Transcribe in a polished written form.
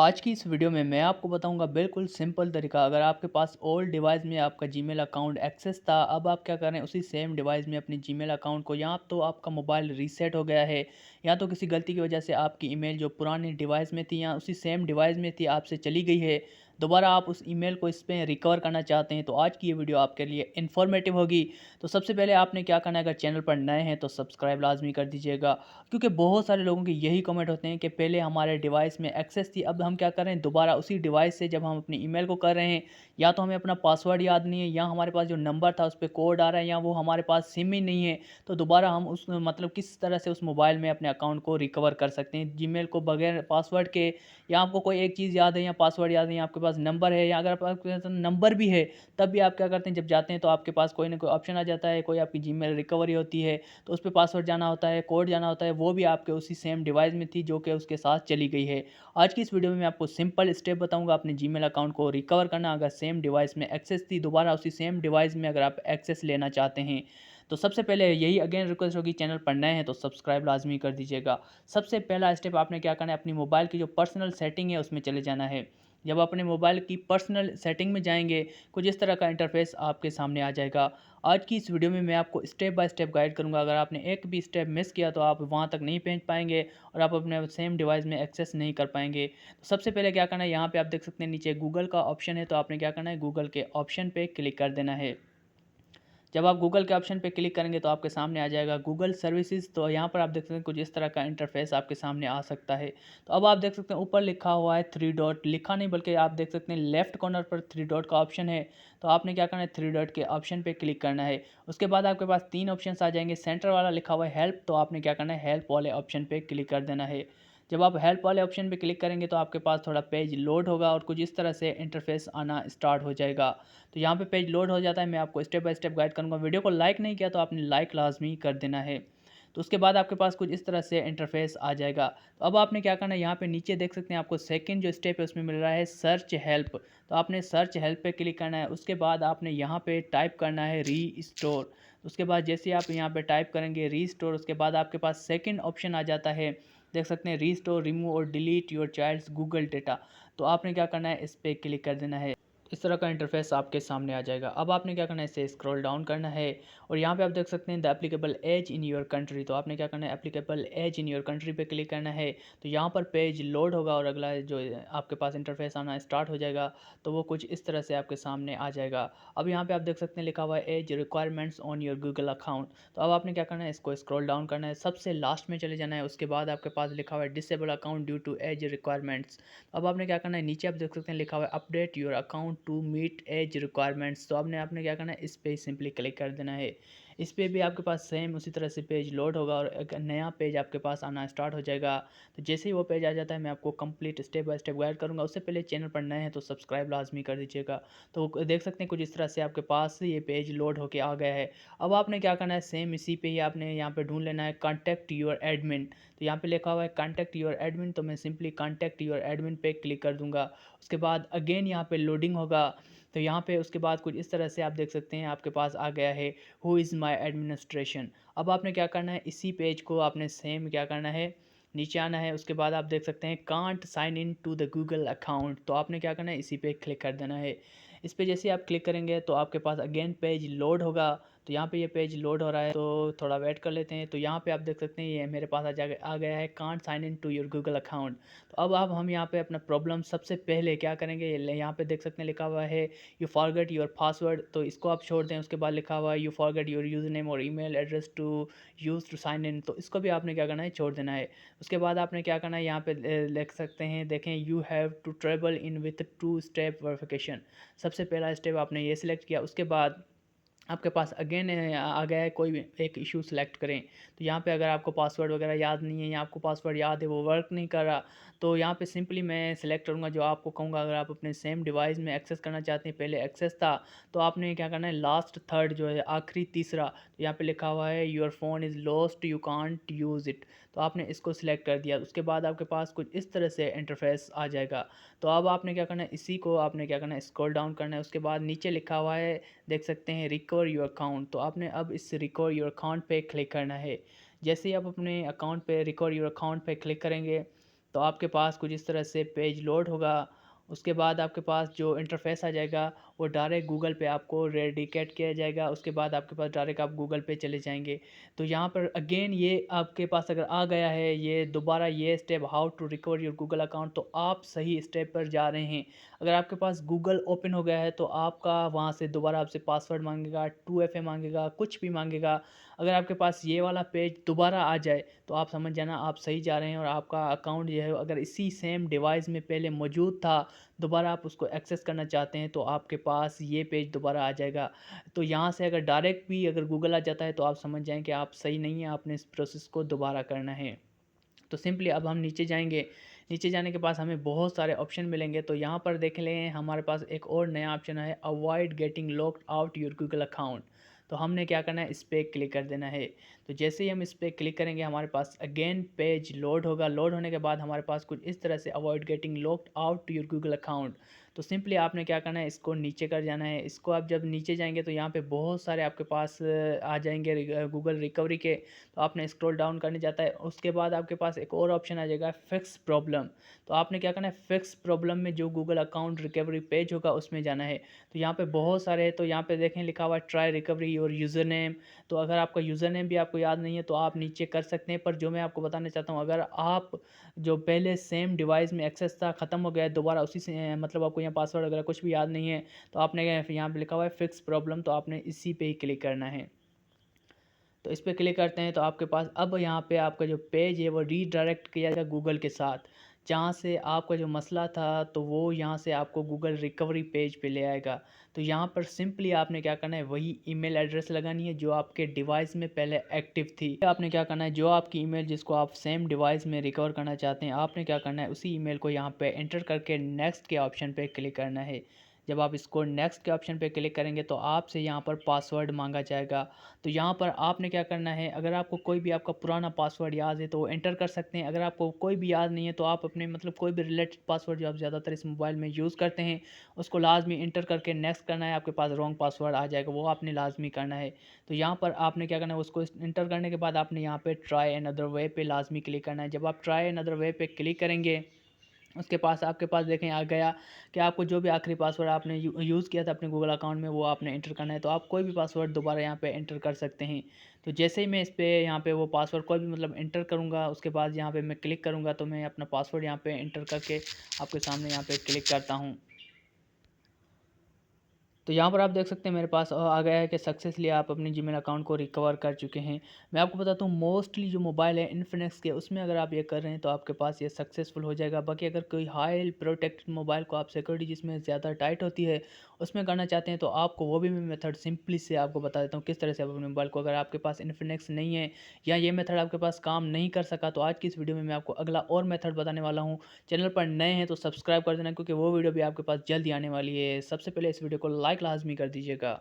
आज की इस वीडियो में मैं आपको बताऊंगा बिल्कुल सिंपल तरीका। अगर आपके पास ओल्ड डिवाइस में आपका जीमेल अकाउंट एक्सेस था, अब आप क्या करें उसी सेम डिवाइस में अपने जीमेल अकाउंट को, या तो आपका मोबाइल रीसेट हो गया है या तो किसी गलती की वजह से आपकी ईमेल जो पुरानी डिवाइस में थी या उसी सेम डिवाइस में थी आपसे चली गई है, दोबारा आप उस ईमेल को इस पर रिकवर करना चाहते हैं, तो आज की ये वीडियो आपके लिए इन्फॉर्मेटिव होगी। तो सबसे पहले आपने क्या करना है, अगर चैनल पर नए हैं तो सब्सक्राइब लाजमी कर दीजिएगा, क्योंकि बहुत सारे लोगों के यही कमेंट होते हैं कि पहले हमारे डिवाइस में एक्सेस थी, अब हम क्या कर रहे हैं दोबारा उसी डिवाइस से जब हम अपनी ईमेल को कर रहे हैं, या तो हमें अपना पासवर्ड याद नहीं है, या हमारे पास जो नंबर था उस पर कोड आ रहा है, या वो हमारे पास सिम ही नहीं है, तो दोबारा हम उस मतलब किस तरह से उस मोबाइल में अपने अकाउंट को रिकवर कर सकते हैं जीमेल को बगैर पासवर्ड के। या आपको कोई एक चीज़ याद है या पासवर्ड याद नहीं है, आपके पास नंबर है, या अगर आपके पास नंबर भी है तब भी आप क्या करते हैं, जब जाते हैं तो आपके पास कोई ना कोई ऑप्शन आ जाता है, कोई आपकी जीमेल रिकवरी होती है, तो उस पे पासवर्ड जाना होता है, कोड जाना होता है, वो भी आपके उसी सेम डिवाइस में थी जो कि उसके साथ चली गई है। आज की इस वीडियो में मैं आपको सिंपल स्टेप बताऊंगा अपने जीमेल अकाउंट को रिकवर करना, अगर सेम डिवाइस में एक्सेस थी दोबारा उसी सेम डिवाइस में अगर आप एक्सेस लेना चाहते हैं। तो सबसे पहले यही अगेन रिक्वेस्ट होगी, चैनल पर नए हैं तो सब्सक्राइब लाजमी कर दीजिएगा। सबसे पहला स्टेप आपने क्या करना है, अपनी मोबाइल की जो पर्सनल सेटिंग है उसमें चले जाना है। जब अपने मोबाइल की पर्सनल सेटिंग में जाएंगे, कुछ इस तरह का इंटरफेस आपके सामने आ जाएगा। आज की इस वीडियो में मैं आपको स्टेप बाय स्टेप गाइड करूंगा, अगर आपने एक भी स्टेप मिस किया तो आप वहां तक नहीं पहुंच पाएंगे और आप अपने सेम डिवाइस में एक्सेस नहीं कर पाएंगे। तो सबसे पहले क्या करना है, यहाँ पे आप देख सकते हैं नीचे गूगल का ऑप्शन है, तो आपने क्या करना है गूगल के ऑप्शन पे क्लिक कर देना है। जब आप गूगल के ऑप्शन पे क्लिक करेंगे तो आपके सामने आ जाएगा गूगल सर्विसेज। तो यहाँ पर आप देख सकते हैं कुछ इस तरह का इंटरफेस आपके सामने आ सकता है। तो अब आप देख सकते हैं ऊपर लिखा हुआ है थ्री डॉट, लिखा नहीं बल्कि आप देख सकते हैं लेफ्ट कॉर्नर पर थ्री डॉट का ऑप्शन है। तो आपने क्या करना है, थ्री डॉट के ऑप्शन पे क्लिक करना है। उसके बाद आपके पास तीन ऑप्शन आ जाएंगे, सेंटर वाला लिखा हुआ है हेल्प, तो आपने क्या करना है हेल्प वाले ऑप्शन पे क्लिक कर देना है। जब आप हेल्प वाले ऑप्शन पे क्लिक करेंगे तो आपके पास थोड़ा पेज लोड होगा और कुछ इस तरह से इंटरफेस आना स्टार्ट हो जाएगा। तो यहाँ पे पेज लोड हो जाता है, मैं आपको स्टेप बाय स्टेप गाइड करूँगा। वीडियो को लाइक नहीं किया तो आपने लाइक लाजमी कर देना है। तो उसके बाद आपके पास कुछ इस तरह से इंटरफेस आ जाएगा। तो अब आपने क्या करना है, यहाँ पे नीचे देख सकते हैं आपको सेकंड जो स्टेप है उसमें मिल रहा है सर्च हेल्प। तो आपने सर्च हेल्प पे क्लिक करना है। उसके बाद आपने यहाँ पे टाइप करना है री स्टोर। उसके बाद जैसे आप यहाँ पे टाइप करेंगे री स्टोर, उसके बाद आपके पास सेकेंड ऑप्शन आ जाता है, देख सकते हैं री स्टोर रिमूव और delete your child's Google data. तो आपने क्या करना है, इस पर क्लिक कर देना है। इस तरह का इंटरफेस आपके सामने आ जाएगा। अब आपने क्या करना है, इसे स्क्रॉल डाउन करना है और यहाँ पे आप देख सकते हैं the applicable age in your country. तो आपने क्या करना है, applicable age in your country पे क्लिक करना है। तो यहाँ पर पेज लोड होगा और अगला जो आपके पास इंटरफेस आना स्टार्ट हो जाएगा। तो वो कुछ इस तरह से आपके सामने आ जाएगा। अब यहाँ पे आप देख सकते हैं लिखा हुआ है age requirements on your Google account. तो अब आपने क्या करना है, इसको स्क्रॉल डाउन करना है, सबसे लास्ट में चले जाना है। उसके बाद आपके पास लिखा हुआ है disable account due to age requirements. अब आपने क्या करना है, नीचे आप देख सकते हैं लिखा हुआ है update your account to meet age requirements. तो आपने क्या करना है, इस पर सिंपली क्लिक कर देना है। इस पर भी आपके पास सेम उसी तरह से पेज लोड होगा और एक नया पेज आपके पास आना स्टार्ट हो जाएगा। तो जैसे ही वो पेज आ जाता है मैं आपको complete step by step guide करूंगा। उससे पहले चैनल पर नए हैं तो सब्सक्राइब लाजमी कर दीजिएगा। तो देख सकते हैं कुछ इस तरह से आपके पास ये पेज लोड होके आ गया है। अब आपने क्या करना है, सेम इसी पे ही आपने यहाँ पे ढूंढ लेना है कॉन्टैक्ट योर एडमिन। तो यहाँ पे लिखा हुआ है कॉन्टैक्ट योर एडमिन, तो मैं सिंपली कॉन्टैक्ट योर एडमिन पे क्लिक कर दूंगा। उसके बाद अगेन यहाँ पे लोडिंग होगा। तो यहाँ पे उसके बाद कुछ इस तरह से आप देख सकते हैं आपके पास आ गया है हु इज़ माई एडमिनिस्ट्रेशन। अब आपने क्या करना है, इसी पेज को आपने सेम क्या करना है, नीचे आना है। उसके बाद आप देख सकते हैं can't sign in to the Google account. तो आपने क्या करना है, इसी पे क्लिक कर देना है। इस पे जैसे आप क्लिक करेंगे तो आपके पास अगेन पेज लोड होगा। तो यहाँ पे ये पेज लोड हो रहा है, तो थोड़ा वेट कर लेते हैं। तो यहाँ पे आप देख सकते हैं ये मेरे पास आ गया है can't sign in to your Google account. तो अब हम यहाँ पे अपना प्रॉब्लम सबसे पहले क्या करेंगे, यहाँ पे देख सकते हैं लिखा हुआ है यू फॉरगेट योर पासवर्ड, तो इसको आप छोड़ दें। उसके बाद लिखा हुआ है you forget your user name और email address to use to sign in, तो इसको भी आपने क्या करना है, छोड़ देना है। उसके बाद आपने क्या करना है, यहाँ पे लिख सकते हैं देखें you have to travel in with two step verification. सबसे पहला स्टेप आपने ये सिलेक्ट किया। उसके बाद आपके पास अगेन आ गया है कोई भी एक इशू सेलेक्ट करें। तो यहाँ पे अगर आपको पासवर्ड वगैरह याद नहीं है या आपको पासवर्ड याद है वो वर्क नहीं कर रहा, तो यहाँ पे सिंपली मैं सिलेक्ट करूँगा जो आपको कहूँगा। अगर आप अपने सेम डिवाइस में एक्सेस करना चाहते हैं, पहले एक्सेस था, तो आपने क्या करना है लास्ट थर्ड जो है आखिरी तीसरा, तो यहाँ पे लिखा हुआ है your phone is lost you can't use it. तो आपने इसको सिलेक्ट कर दिया। उसके बाद आपके पास कुछ इस तरह से इंटरफेस आ जाएगा। तो अब आपने क्या करना है, इसी को आपने क्या करना है, स्क्रॉल डाउन करना है। उसके बाद नीचे लिखा हुआ है देख सकते हैं रिकवर योर अकाउंट। तो आपने अब इस रिकवर योर अकाउंट पे क्लिक करना है। जैसे ही आप अपने अकाउंट पे रिकवर योर अकाउंट पे क्लिक करेंगे तो आपके पास कुछ इस तरह से पेज लोड होगा। उसके बाद आपके पास जो इंटरफ़ेस आ जाएगा वो डायरेक्ट गूगल पे आपको रेडिकेट किया जाएगा। उसके बाद आपके पास डायरेक्ट आप गूगल पे चले जाएँगे। तो यहाँ पर अगेन ये आपके पास अगर आ गया है ये दोबारा ये step how to recover your Google account, तो आप सही स्टेप पर जा रहे हैं। अगर आपके पास गूगल ओपन हो गया है तो आपका वहाँ से दोबारा आपसे पासवर्ड माँगेगा, 2FA माँगेगा, कुछ भी माँगेगा। अगर आपके पास ये वाला पेज दोबारा आ जाए तो आप समझ जाना आप सही जा रहे हैं और आपका अकाउंट जो है अगर इसी सेम डिवाइस में पहले मौजूद था, दोबारा आप उसको एक्सेस करना चाहते हैं तो आपके पास ये पेज दोबारा आ जाएगा। तो यहाँ से अगर डायरेक्ट भी अगर गूगल आ जाता है तो आप समझ जाएँ कि आप सही नहीं हैं, आपने इस प्रोसेस को दोबारा करना है। तो सिंपली अब हम नीचे जाएँगे, नीचे जाने के बाद हमें बहुत सारे ऑप्शन मिलेंगे। तो यहाँ पर देख लें हमारे पास एक और नया ऑप्शन है, avoid getting locked out your Google account. तो हमने क्या करना है, इस पे क्लिक कर देना है। तो जैसे ही हम इस पे क्लिक करेंगे हमारे पास अगेन पेज लोड होगा। लोड होने के बाद हमारे पास कुछ इस तरह से avoid getting locked out your Google account. तो सिंपली आपने क्या करना है, इसको नीचे कर जाना है। इसको आप जब नीचे जाएँगे तो यहाँ पे बहुत सारे आपके पास आ जाएँगे गूगल रिकवरी के। तो आपने स्क्रॉल डाउन करने जाता है। उसके बाद आपके पास एक और ऑप्शन आ जाएगा, फिक्स प्रॉब्लम। तो आपने क्या करना है, फिक्स प्रॉब्लम में जो गूगल अकाउंट रिकवरी पेज होगा उसमें जाना है। तो यहाँ पे बहुत सारे हैं, तो यहाँ पे देखें लिखा हुआ है try recovery your user name. तो अगर आपका यूज़र नेम भी आपको याद नहीं है तो आप नीचे कर सकते हैं। पर जो मैं आपको बताना चाहता हूँ, अगर आप जो पहले सेम डिवाइस में एक्सेस था ख़त्म हो गया है, दोबारा उसी से मतलब आपको यहाँ पासवर्ड वगैरह कुछ भी याद नहीं है, तो आपने यहाँ पे लिखा हुआ है फिक्स प्रॉब्लम, तो आपने इसी पे ही क्लिक करना है। तो इस पे क्लिक करते हैं तो आपके पास अब यहाँ पे आपका जो पेज है वो रीडायरेक्ट किया जाएगा गूगल के साथ। जहाँ से आपका जो मसला था तो वो यहाँ से आपको गूगल रिकवरी पेज पे ले आएगा। तो यहाँ पर सिंपली आपने क्या करना है, वही ईमेल एड्रेस लगानी है जो आपके डिवाइस में पहले एक्टिव थी। आपने क्या करना है, जो आपकी ईमेल जिसको आप सेम डिवाइस में रिकवर करना चाहते हैं, आपने क्या करना है उसी ईमेल को यहाँ पे एंटर करके नेक्स्ट के ऑप्शन पे क्लिक करना है। जब आप इसको नेक्स्ट के ऑप्शन पे क्लिक करेंगे तो आपसे यहाँ पर पासवर्ड मांगा जाएगा। तो यहाँ पर आपने क्या करना है, अगर आपको कोई भी आपका पुराना पासवर्ड याद है तो वो एंटर कर सकते हैं। अगर आपको कोई भी याद नहीं है तो आप अपने मतलब कोई भी रिलेटेड पासवर्ड जो आप ज़्यादातर इस मोबाइल में यूज़ करते हैं उसको लाजमी एंटर करके नेक्स्ट करना है। आपके पास रॉन्ग पासवर्ड आ जाएगा, वो आपने लाजमी करना है। तो यहाँ पर आपने क्या करना है, उसको एंटर करने के बाद आपने यहाँ पे ट्राई अनदर वे पे लाजमी क्लिक करना है। जब आप ट्राई अनदर वे पे क्लिक करेंगे उसके पास आपके पास देखें आ गया कि आपको जो भी आखिरी पासवर्ड आपने यूज़ किया था अपने गूगल अकाउंट में वो आपने एंटर करना है। तो आप कोई भी पासवर्ड दोबारा यहाँ पे एंटर कर सकते हैं। तो जैसे ही मैं इस पे यहाँ पे वो पासवर्ड कोई भी मतलब एंटर करूँगा उसके बाद यहाँ पे मैं क्लिक करूँगा तो मैं अपना पासवर्ड यहाँ पे एंटर करके आपके सामने यहाँ पे क्लिक करता हूँ। तो यहाँ पर आप देख सकते हैं मेरे पास आ गया है कि सक्सेसफुली आप अपने जीमेल अकाउंट को रिकवर कर चुके हैं। मैं आपको बताता हूँ मोस्टली जो मोबाइल है इन्फिनिक्स के उसमें अगर आप ये कर रहे हैं तो आपके पास ये सक्सेसफुल हो जाएगा। बाकी अगर कोई हाई प्रोटेक्टेड मोबाइल को आप सिक्योरिटी जिसमें ज़्यादा टाइट होती है उसमें करना चाहते हैं तो आपको वो भी मैं मेथड सिंपली से आपको बता देता हूँ किस तरह से आप अपने मोबाइल को, अगर आपके पास इन्फिनिक्स नहीं है या ये मेथड आपके पास काम नहीं कर सका तो आज की इस वीडियो में मैं आपको अगला और मेथड बताने वाला हूँ। चैनल पर नए हैं तो सब्सक्राइब कर देना क्योंकि वो वीडियो भी आपके पास जल्दी आने वाली है। सबसे पहले इस वीडियो को लाइक लाजमी कर दीजिएगा।